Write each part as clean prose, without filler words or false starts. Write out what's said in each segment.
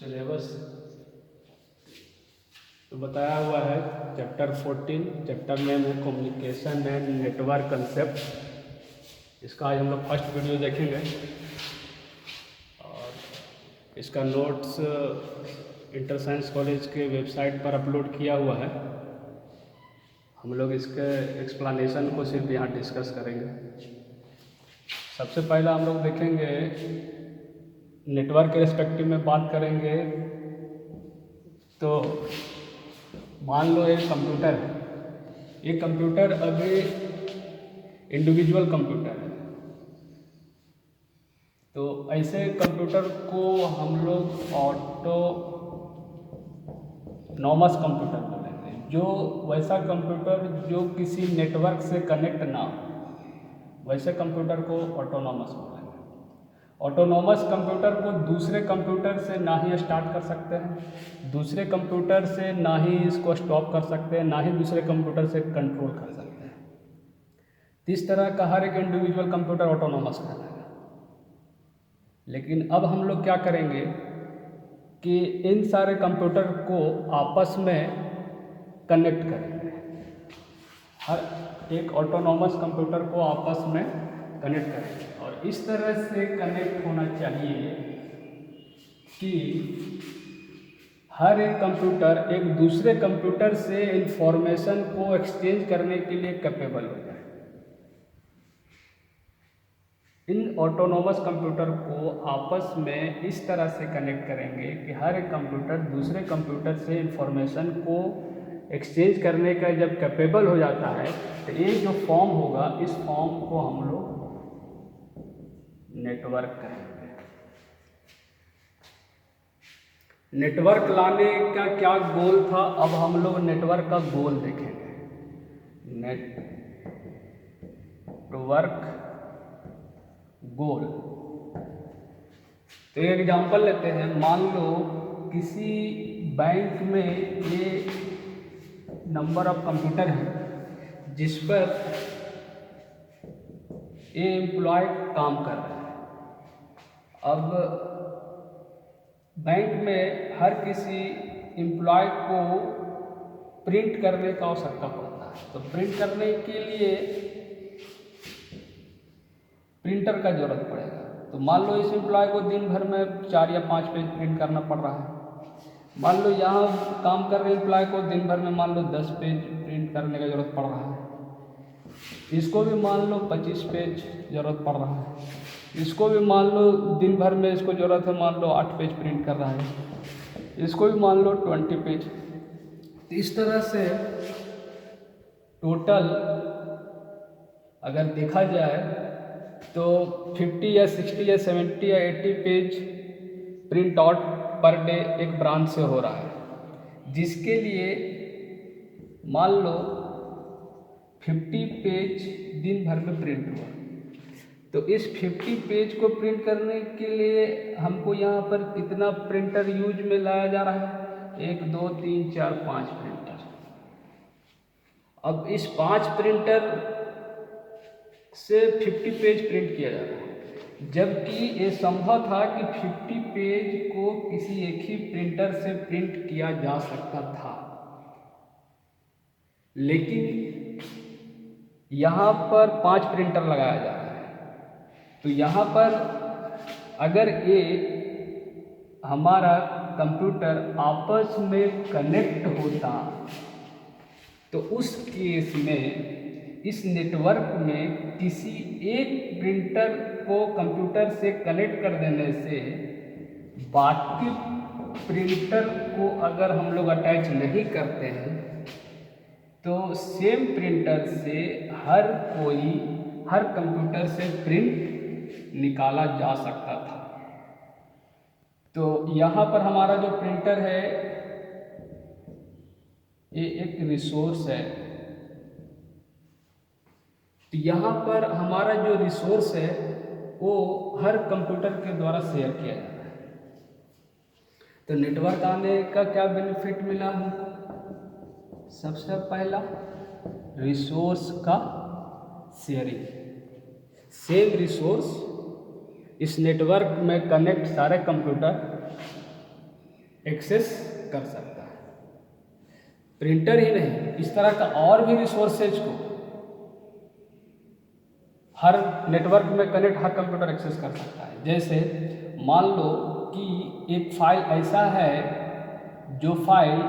Syllabus तो बताया हुआ है। चैप्टर 14, चैप्टर नेम है कम्युनिकेशन एंड नेटवर्क कंसेप्ट। इसका आज हम लोग फर्स्ट वीडियो देखेंगे और इसका नोट्स इंटर साइंस कॉलेज के वेबसाइट पर अपलोड किया हुआ है। हम लोग इसके एक्सप्लेनेशन को सिर्फ यहाँ डिस्कस करेंगे। सबसे पहला हम लोग देखेंगे नेटवर्क के रिस्पेक्टिव में बात करेंगे। तो मान लो एक कंप्यूटर है, ये कंप्यूटर अभी इंडिविजुअल कंप्यूटर है। तो ऐसे कंप्यूटर को हम लोग ऑटोनॉमस कंप्यूटर बोलेंगे। जो वैसा कंप्यूटर जो किसी नेटवर्क से कनेक्ट ना हो, वैसे कंप्यूटर को ऑटोनॉमस बोलेंगे। ऑटोनॉमस कंप्यूटर को दूसरे कंप्यूटर से ना ही स्टार्ट कर सकते हैं, दूसरे कंप्यूटर से ना ही इसको स्टॉप कर सकते हैं, ना ही दूसरे कंप्यूटर से कंट्रोल कर सकते हैं। इस तरह का हर एक इंडिविजुअल कंप्यूटर ऑटोनॉमस कहलाएगा। लेकिन अब हम लोग क्या करेंगे कि इन सारे कंप्यूटर को आपस में कनेक्ट करेंगे। हर एक ऑटोनॉमस कंप्यूटर को आपस में कनेक्ट करेंगे और इस तरह से कनेक्ट होना चाहिए कि हर एक कंप्यूटर एक दूसरे कंप्यूटर से इंफॉर्मेशन को एक्सचेंज करने के लिए कैपेबल हो जाए। इन ऑटोनॉमस कंप्यूटर को आपस में इस तरह से कनेक्ट करेंगे कि हर एक कंप्यूटर दूसरे कंप्यूटर से इंफॉर्मेशन को एक्सचेंज करने का जब कैपेबल हो जाता है तो ये जो फॉर्म होगा, इस फॉर्म को हम लोग नेटवर्क कहेंगे। नेटवर्क लाने का क्या गोल था, अब हम लोग नेटवर्क का गोल देखेंगे। नेटवर्क गोल तो एक एग्जांपल लेते हैं। मान लो किसी बैंक में ये नंबर ऑफ कंप्यूटर है जिस पर ये एम्प्लॉय काम कर रहे हैं। अब बैंक में हर किसी एम्प्लॉय को प्रिंट करने का आवश्यकता पड़ता है। तो प्रिंट करने के लिए प्रिंटर का जरूरत पड़ेगा। तो मान लो इस एम्प्लॉय को दिन भर में 4 या 5 पेज प्रिंट करना पड़ रहा है। मान लो यहाँ काम कर रहे एम्प्लॉय को दिन भर में मान लो 10 पेज प्रिंट करने का जरूरत पड़ रहा है। इसको भी मान लो 25 पेज जरूरत पड़ रहा है। इसको भी मान लो दिन भर में इसको जरूरत है, मान लो 8 पेज प्रिंट कर रहा है। इसको भी मान लो 20 पेज। इस तरह से टोटल अगर देखा जाए तो 50 या 60 या 70 या 80 page print out per day एक ब्रांच से हो रहा है, जिसके लिए मान लो 50 पेज दिन भर में प्रिंट हुआ। तो इस 50 पेज को प्रिंट करने के लिए हमको यहाँ पर कितना प्रिंटर यूज में लाया जा रहा है? 1 2 3 4 5 प्रिंटर। अब इस 5 प्रिंटर से 50 पेज प्रिंट किया जा रहा है, जबकि ये संभव था कि 50 पेज को किसी एक ही प्रिंटर से प्रिंट किया जा सकता था। लेकिन यहाँ पर 5 प्रिंटर लगाया जा रहा है। तो यहाँ पर अगर ये हमारा कंप्यूटर आपस में कनेक्ट होता तो उस केस में इस नेटवर्क में किसी एक प्रिंटर को कंप्यूटर से कनेक्ट कर देने से बाकी प्रिंटर को अगर हम लोग अटैच नहीं करते हैं तो सेम प्रिंटर से हर कंप्यूटर से प्रिंट निकाला जा सकता था। तो यहाँ पर हमारा जो प्रिंटर है ये एक रिसोर्स है। तो यहाँ पर हमारा जो रिसोर्स है वो हर कंप्यूटर के द्वारा शेयर किया जाता है। तो नेटवर्क आने का क्या बेनिफिट मिला हमको? सबसे पहला रिसोर्स का शेयरिंग। सेम रिसोर्स इस नेटवर्क में कनेक्ट सारे कंप्यूटर एक्सेस कर सकता है। प्रिंटर ही नहीं, इस तरह का और भी रिसोर्सेज को हर नेटवर्क में कनेक्ट हर कंप्यूटर एक्सेस कर सकता है। जैसे मान लो कि एक फाइल ऐसा है जो फाइल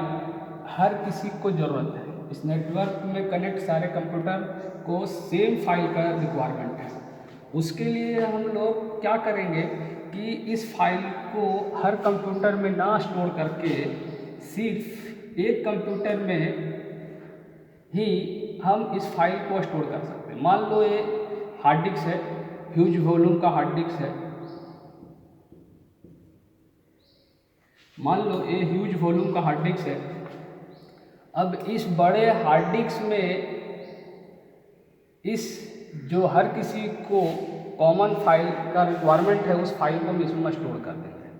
हर किसी को ज़रूरत है, इस नेटवर्क में कनेक्ट सारे कंप्यूटर को सेम फाइल का रिक्वायरमेंट है। उसके लिए हम लोग क्या करेंगे कि इस फाइल को हर कंप्यूटर में ना स्टोर करके सिर्फ एक कंप्यूटर में ही हम इस फाइल को स्टोर कर सकते हैं। मान लो ये हार्ड डिस्क है, ह्यूज वॉल्यूम का हार्ड डिस्क है। मान लो ये ह्यूज वॉल्यूम का हार्ड डिस्क है। अब इस बड़े हार्ड डिस्क में इस जो हर किसी को कॉमन फाइल का रिक्वायरमेंट है, उस फाइल को हम इसमें स्टोर कर देंगे।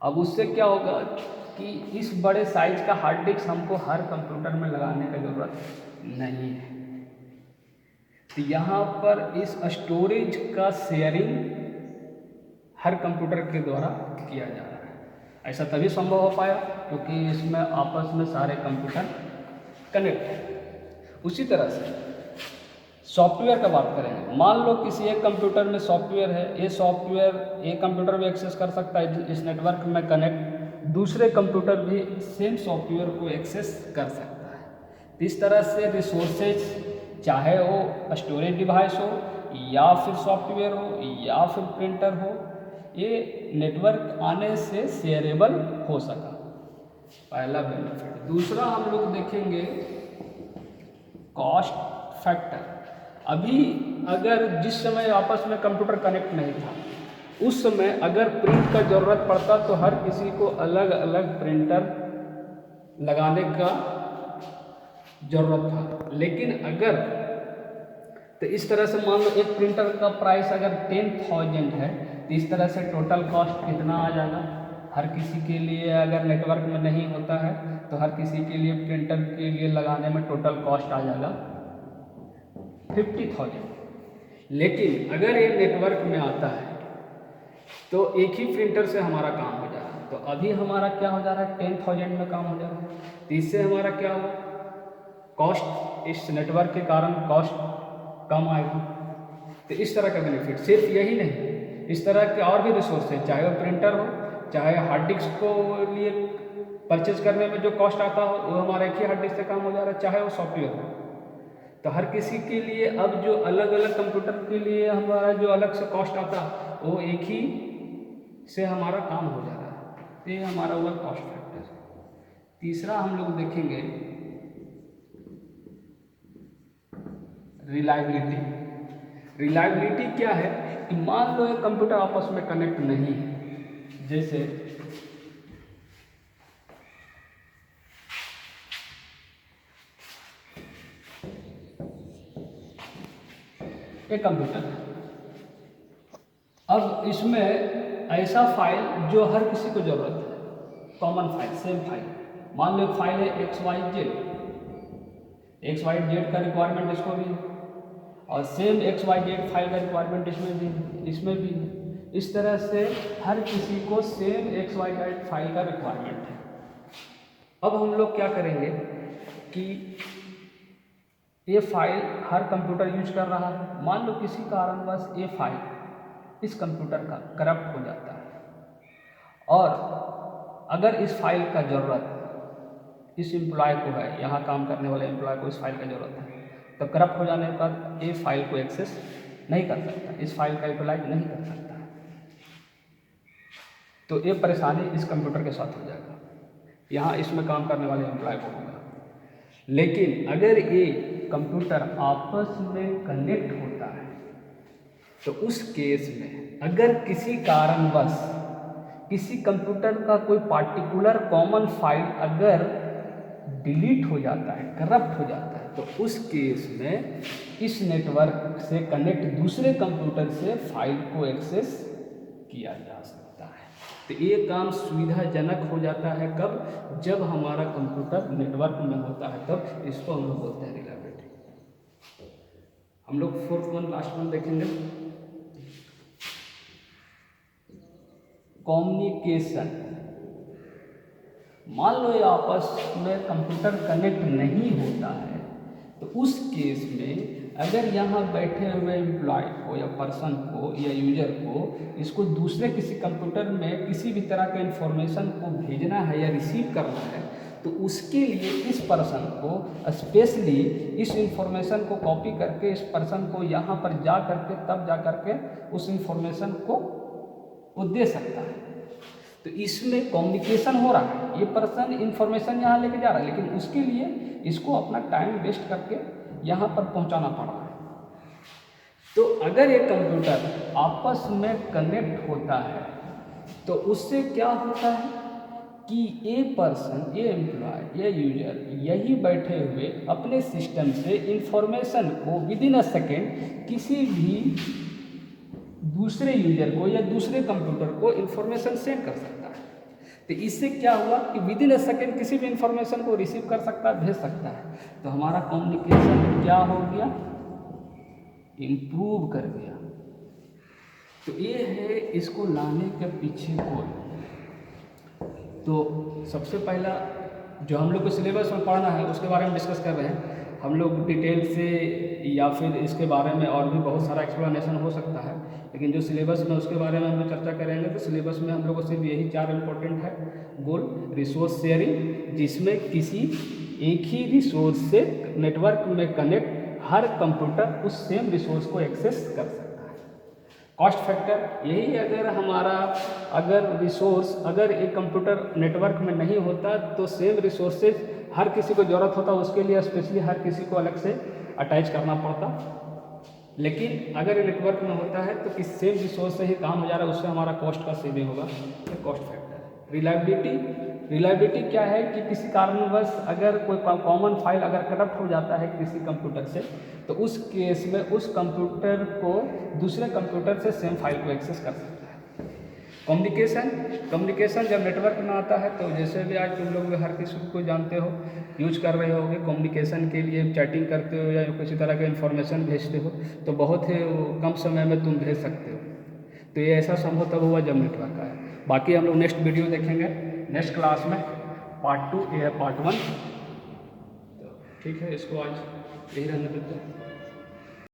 अब उससे क्या होगा कि इस बड़े साइज का हार्ड डिस्क हमको हर कंप्यूटर में लगाने की ज़रूरत नहीं है। तो यहाँ पर इस स्टोरेज का शेयरिंग हर कंप्यूटर के द्वारा किया जा रहा है। ऐसा तभी संभव हो पाया क्योंकि इसमें आपस में सारे कंप्यूटर कनेक्ट हैं। उसी तरह से सॉफ्टवेयर का बात करेंगे। मान लो किसी एक कंप्यूटर में सॉफ्टवेयर है, ये सॉफ्टवेयर एक कंप्यूटर भी एक्सेस कर सकता है इस नेटवर्क में कनेक्ट, दूसरे कंप्यूटर भी सेम सॉफ्टवेयर को एक्सेस कर सकता है। इस तरह से रिसोर्सेज, चाहे वो स्टोरेज डिवाइस हो या फिर सॉफ्टवेयर हो या फिर प्रिंटर हो, ये नेटवर्क आने से शेयरेबल हो सका, पहला बेनिफिट। दूसरा हम लोग देखेंगे कॉस्ट फैक्टर। अभी अगर जिस समय आपस में कंप्यूटर कनेक्ट नहीं था, उस समय अगर प्रिंट का ज़रूरत पड़ता तो हर किसी को अलग अलग प्रिंटर लगाने का ज़रूरत था। लेकिन अगर तो इस तरह से मान लो एक प्रिंटर का प्राइस अगर 10,000 है, तो इस तरह से टोटल कॉस्ट कितना आ जाएगा हर किसी के लिए। अगर नेटवर्क में नहीं होता है तो हर किसी के लिए प्रिंटर के लिए लगाने में टोटल कॉस्ट आ जाएगा 50,000। लेकिन अगर ये नेटवर्क में आता है तो एक ही प्रिंटर से हमारा काम हो जा रहा है। तो अभी हमारा क्या हो जा रहा है, 10,000 में काम हो जा रहा है। तो इससे हमारा क्या हुआ, कॉस्ट, इस नेटवर्क के कारण कॉस्ट कम आएगी। तो इस तरह का बेनिफिट। सिर्फ यही नहीं, इस तरह के और भी रिसोर्स हैं, चाहे वो प्रिंटर हो, चाहे हार्ड डिस्क को लिए परचेज करने में जो कॉस्ट आता हो वो हमारा एक ही हार्ड डिस्क से काम हो जा रहा है, चाहे वो सॉफ्टवेयर हो। तो हर किसी के लिए अब जो अलग अलग कंप्यूटर के लिए हमारा जो अलग से कॉस्ट आता है वो एक ही से हमारा काम हो जा रहा है। तो ये हमारा हुआ कॉस्ट फैक्टर। तीसरा हम लोग देखेंगे रिलायबिलिटी। रिलायबिलिटी क्या है कि मान लो एक कंप्यूटर आपस में कनेक्ट नहीं है, जैसे एक कंप्यूटर है, अब इसमें ऐसा फाइल जो हर किसी को ज़रूरत है, कॉमन फाइल, सेम फाइल। मान लो एक फाइल है XYZ, XYZ का रिक्वायरमेंट इसको भी है और सेम XYZ फाइल का रिक्वायरमेंट इसमें भी है, इसमें भी है। इस तरह से हर किसी को सेम XYZ फाइल का रिक्वायरमेंट है। अब हम लोग क्या करेंगे कि ये फाइल हर कंप्यूटर यूज कर रहा है। मान लो किसी कारणवश ये फाइल इस कंप्यूटर का करप्ट हो जाता है और अगर इस फाइल का ज़रूरत इस एम्प्लॉय को है, यहाँ काम करने वाले एम्प्लॉय को इस फाइल का ज़रूरत है, तो करप्ट हो जाने पर ये फाइल को एक्सेस नहीं कर सकता, इस फाइल का यूटिलाइज नहीं कर सकता। तो ये परेशानी इस कंप्यूटर के साथ हो जाएगा, यहाँ इसमें काम करने वाले एम्प्लॉय को होगा। लेकिन अगर ये कंप्यूटर आपस में कनेक्ट होता है तो उस केस में अगर किसी कारणवश किसी कंप्यूटर का कोई पार्टिकुलर कॉमन फाइल अगर डिलीट हो जाता है, करप्ट हो जाता है, तो उस केस में इस नेटवर्क से कनेक्ट दूसरे कंप्यूटर से फाइल को एक्सेस किया जा सकता है। तो ये काम सुविधाजनक हो जाता है कब, जब हमारा कंप्यूटर नेटवर्क में होता है, तब इसको हम लोग बोलते हैं रिलायबिलिटी। हम लोग फोर्थ वन लास्ट वन देखेंगे, कम्युनिकेशन। मान लो ये आपस में कंप्यूटर कनेक्ट नहीं होता है, तो उस केस में अगर यहाँ बैठे हुए एम्प्लॉय को या पर्सन को या यूजर को इसको दूसरे किसी कंप्यूटर में किसी भी तरह के इंफॉर्मेशन को भेजना है या रिसीव करना है, तो उसके लिए इस पर्सन को स्पेशली इस इंफॉर्मेशन को कॉपी करके इस पर्सन को यहाँ पर जा करके तब जा करके उस इंफॉर्मेशन को वो दे सकता है। तो इसमें कम्युनिकेशन हो रहा है, ये पर्सन इंफॉर्मेशन यहाँ लेके जा रहा है, लेकिन उसके लिए इसको अपना टाइम वेस्ट करके यहाँ पर पहुँचाना पड़ रहा है। तो अगर ये कंप्यूटर आपस में कनेक्ट होता है तो उससे क्या होता है कि ये पर्सन, ये एम्प्लॉय, ये यूजर यही बैठे हुए अपने सिस्टम से इंफॉर्मेशन को विद इन अ सेकेंड किसी भी दूसरे यूजर को या दूसरे कंप्यूटर को इंफॉर्मेशन सेंड कर सकता है। तो इससे क्या हुआ कि विद इन अ सेकेंड किसी भी इंफॉर्मेशन को रिसीव कर सकता है, भेज सकता है। तो हमारा कम्युनिकेशन क्या हो गया, इम्प्रूव कर गया। तो ये है इसको लाने के पीछे गोल। तो सबसे पहला जो हम लोग को सिलेबस में पढ़ना है उसके बारे में डिस्कस कर रहे हैं हम लोग डिटेल से, या फिर इसके बारे में और भी बहुत सारा एक्सप्लेनेशन हो सकता है, लेकिन जो सिलेबस में उसके बारे में हम लोग चर्चा करेंगे। तो सिलेबस में हम लोगों को सिर्फ यही 4 इम्पोर्टेंट है गोल। रिसोर्स शेयरिंग, जिसमें किसी एक ही रिसोर्स से नेटवर्क में कनेक्ट हर कंप्यूटर उस सेम रिसोर्स को एक्सेस कर सकता है। कॉस्ट फैक्टर, यही अगर रिसोर्स अगर एक कंप्यूटर नेटवर्क में नहीं होता तो सेम रिसोर्सेज हर किसी को ज़रूरत होता, उसके लिए स्पेशली हर किसी को अलग से अटैच करना पड़ता। लेकिन अगर ये नेटवर्क में होता है तो किस सेम रिसोर्स से ही काम हो जा रहा है, उससे हमारा कॉस्ट का सेविंग होगा। ये कॉस्ट फैक्टर। रिलायबिलिटी क्या है कि किसी कारणवश अगर कोई कॉमन फाइल अगर करप्ट हो जाता है किसी कंप्यूटर से, तो उस केस में उस कंप्यूटर को दूसरे कंप्यूटर से सेम फाइल को एक्सेस कर सकता है। कम्युनिकेशन जब नेटवर्क में आता है तो जैसे भी आज तुम लोग हर किसी को जानते हो, यूज कर रहे होगे कम्युनिकेशन के लिए, चैटिंग करते हो या किसी तरह के इन्फॉर्मेशन भेजते हो, तो बहुत ही कम समय में तुम भेज सकते हो। तो ये ऐसा संभव तब हुआ जब नेटवर्क आया। बाकी हम लोग नेक्स्ट वीडियो देखेंगे नेक्स्ट क्लास में, पार्ट 2, ये है पार्ट 1। तो ठीक है, इसको आज यही रहने देते हैं।